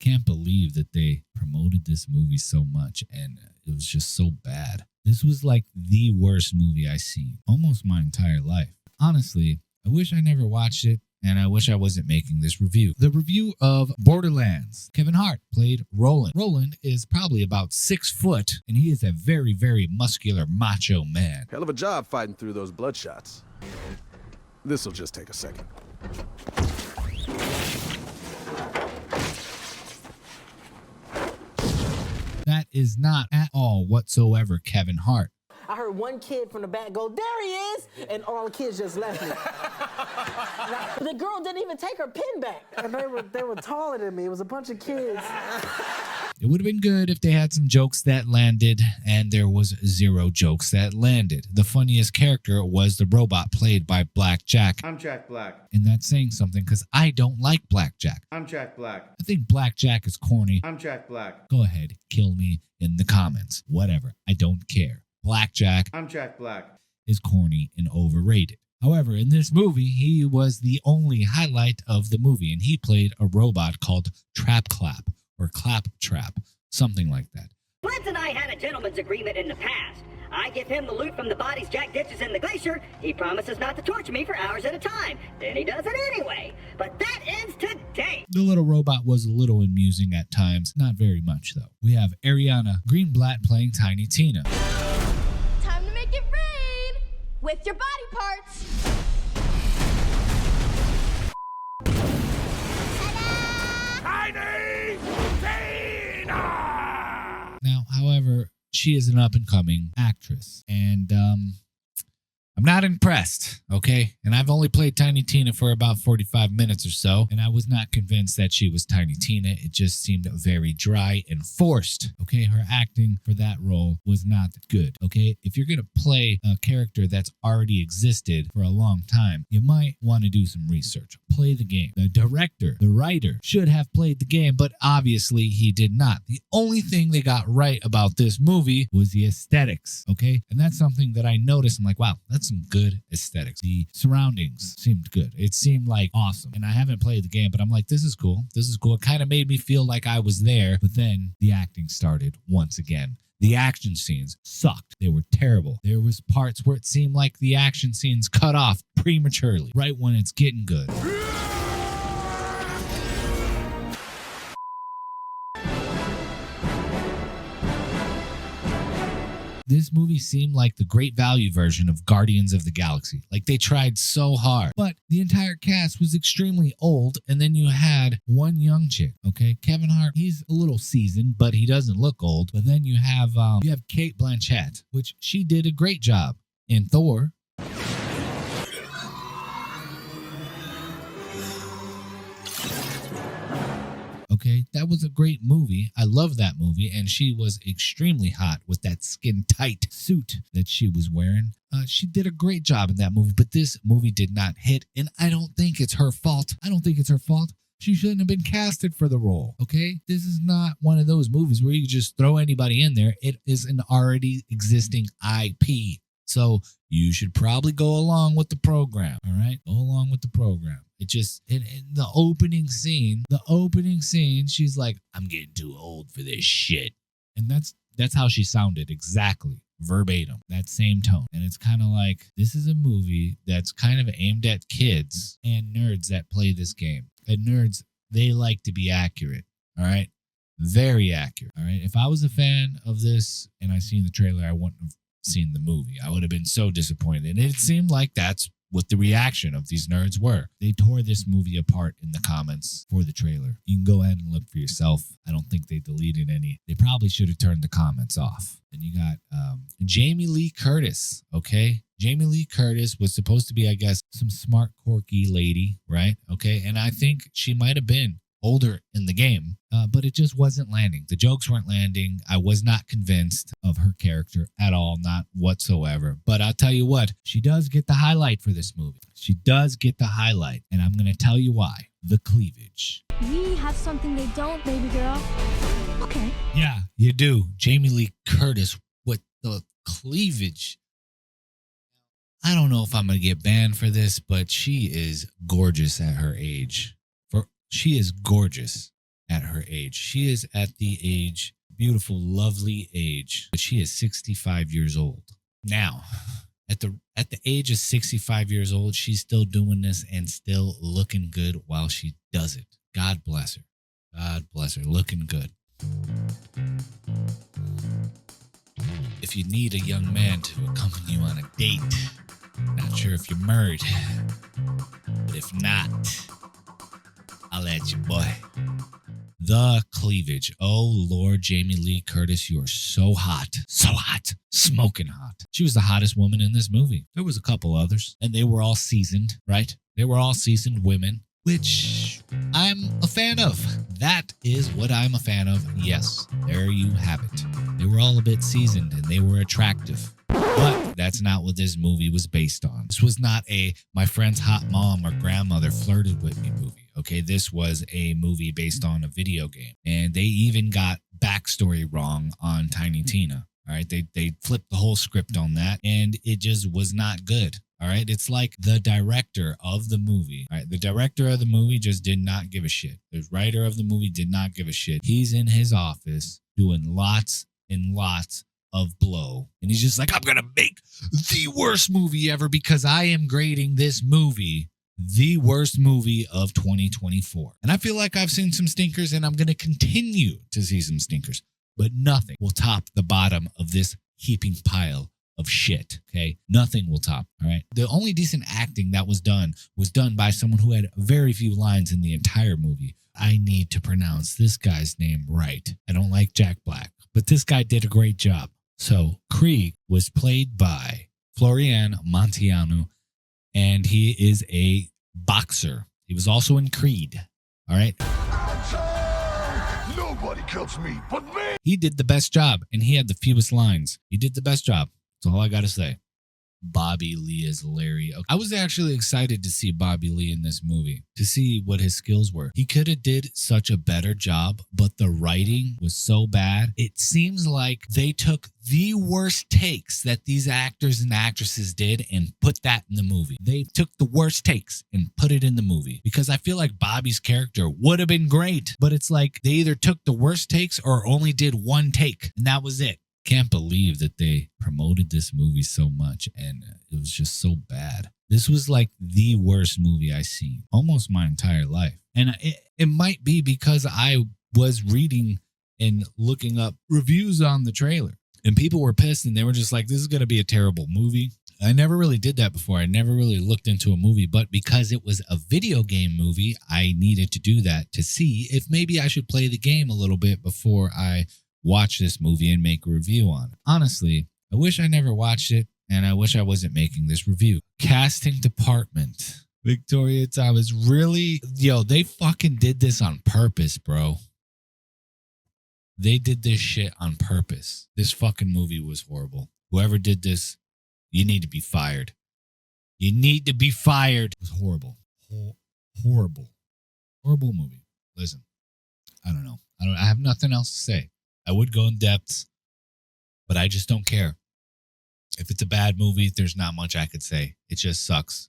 can't believe that they promoted this movie so much and it was just so bad. This was like the worst movie I've seen almost my entire life. Honestly, I wish I never watched it, and I wish I wasn't making this review. The review of Borderlands. Kevin Hart played Roland. Roland is probably about 6 foot, and he is a very, very muscular macho man. Hell of a job fighting through those bloodshots. This'll just take a second. That is not at all whatsoever Kevin Hart. I heard one kid from the back go, "There he is!" and all the kids just left me. The girl didn't even take her pin back. And they were taller than me. It was a bunch of kids. It would have been good if they had some jokes that landed, and there was 0 jokes that landed. The funniest character was the robot played by Black Jack. I'm Jack Black. And that's saying something because I don't like Black Jack. I'm Jack Black. I think Black Jack is corny. I'm Jack Black. Go ahead, kill me in the comments. Whatever, I don't care. Black Jack I'm Jack Black. is corny and overrated. However, in this movie, he was the only highlight of the movie, and he played a robot called Trap Clap or Clap Trap, something like that. Flint and I had a gentleman's agreement in the past. I give him the loot from the bodies Jack ditches in the glacier. He promises not to torture me for hours at a time. Then he does it anyway. But that ends today. The little robot was a little amusing at times, not very much though. We have Ariana Greenblatt playing Tiny Tina. Time to make it rain with your body parts. Now, however, she is an up-and-coming actress, and I'm not impressed, okay? And I've only played Tiny Tina for about 45 minutes or so, and I was not convinced that she was Tiny Tina. It just seemed very dry and forced, okay? Her acting for that role was not good, okay? If you're going to play a character that's already existed for a long time, you might want to do some research. Play the game. The director, the writer, should have played the game, but obviously he did not. The only thing they got right about this movie was the aesthetics, okay? And that's something that I noticed. I'm like, wow, that's some good aesthetics. The surroundings seemed good. It seemed like awesome. And I haven't played the game, but I'm like, this is cool. This is cool. It kind of made me feel like I was there. But then the acting started once again. The action scenes sucked. They were terrible. There was parts where it seemed like the action scenes cut off prematurely, right when it's getting good. This movie seemed like the great value version of Guardians of the Galaxy. Like they tried so hard, but the entire cast was extremely old. And then you had one young chick, okay? Kevin Hart, he's a little seasoned, but he doesn't look old. But then you have Kate Blanchett, which she did a great job in Thor. Okay, that was a great movie. I love that movie, and she was extremely hot with that skin-tight suit that she was wearing. She did a great job in that movie, but this movie did not hit, and I don't think it's her fault. She shouldn't have been casted for the role, okay? This is not one of those movies where you just throw anybody in there. It is an already existing IP. So you should probably go along with the program, all right? Go along with the program. It just, in the opening scene, she's like, I'm getting too old for this shit. And that's how she sounded exactly, verbatim, that same tone. And it's kind of like, this is a movie that's kind of aimed at kids and nerds that play this game. And nerds, they like to be accurate, all right? Very accurate, all right? If I was a fan of this and I seen the trailer, I wouldn't have seen the movie. I would have been so disappointed. And it seemed like that's what the reaction of these nerds were. They tore this movie apart in the comments for the trailer. You can go ahead and look for yourself. I don't think they deleted any. They probably should have turned the comments off. And you got Jamie Lee Curtis, okay? Jamie Lee Curtis was supposed to be, I guess, some smart, quirky lady, right? Okay, and I think she might have been older in the game, but it just wasn't landing. The jokes weren't landing. I was not convinced of her character at all, not whatsoever. But I'll tell you what, she does get the highlight for this movie. She does get the highlight, and I'm going to tell you why. The cleavage. We have something they don't, baby girl. Okay. Yeah, you do. Jamie Lee Curtis with the cleavage. I don't know if I'm going to get banned for this, but she is gorgeous at her age. She is gorgeous at her age. She is at the age, beautiful, lovely age, but she is 65 years old. Now, at the age of 65 years old, she's still doing this and still looking good while she does it. God bless her. God bless her. Looking good. If you need a young man to accompany you on a date, not sure if you're married, but if not, I'll at you, boy. The cleavage. Oh, Lord, Jamie Lee Curtis, you are so hot. So hot. Smoking hot. She was the hottest woman in this movie. There was a couple others, and they were all seasoned, right? They were all seasoned women, which I'm a fan of. That is what I'm a fan of. Yes, there you have it. They were all a bit seasoned, and they were attractive. But that's not what this movie was based on. This was not a my friend's hot mom or grandmother flirted with me movie. Okay, this was a movie based on a video game. And they even got backstory wrong on Tiny Tina. All right, they flipped the whole script on that, and it just was not good. All right, it's like the director of the movie. All right, the director of the movie just did not give a shit. The writer of the movie did not give a shit. He's in his office doing lots and lots of blow. And he's just like, I'm going to make the worst movie ever because I am grading this movie the worst movie of 2024. And I feel like I've seen some stinkers and I'm going to continue to see some stinkers, but nothing will top the bottom of this heaping pile of shit. Okay. Nothing will top. All right. The only decent acting that was done by someone who had very few lines in the entire movie. I need to pronounce this guy's name right. I don't like Jack Black, but this guy did a great job. So Krieg was played by Florian Montiano, and he is a boxer. He was also in Creed. All right. Nobody kills me but me. He did the best job, and he had the fewest lines. He did the best job. That's all I got to say. Bobby Lee is Larry. I was actually excited to see Bobby Lee in this movie, to see what his skills were. He could have did such a better job, but the writing was so bad. It seems like they took the worst takes that these actors and actresses did and put that in the movie. They took the worst takes and put it in the movie because I feel like Bobby's character would have been great, but it's like they either took the worst takes or only did one take, and that was it. Can't believe that they promoted this movie so much and it was just so bad. This was like the worst movie I've seen almost my entire life. And it might be because I was reading and looking up reviews on the trailer and people were pissed and they were just like, this is going to be a terrible movie. I never really did that before. I never really looked into a movie, but because it was a video game movie, I needed to do that to see if maybe I should play the game a little bit before I watch this movie and make a review on it. Honestly, I wish I never watched it, and I wish I wasn't making this review. Casting department. Victoria Thomas, really? Yo, they fucking did this on purpose, bro. They did this shit on purpose. This fucking movie was horrible. Whoever did this, you need to be fired. You need to be fired. It was horrible. Horrible. Horrible movie. Listen, I don't know. I have nothing else to say. I would go in depth, but I just don't care. If it's a bad movie, there's not much I could say. It just sucks.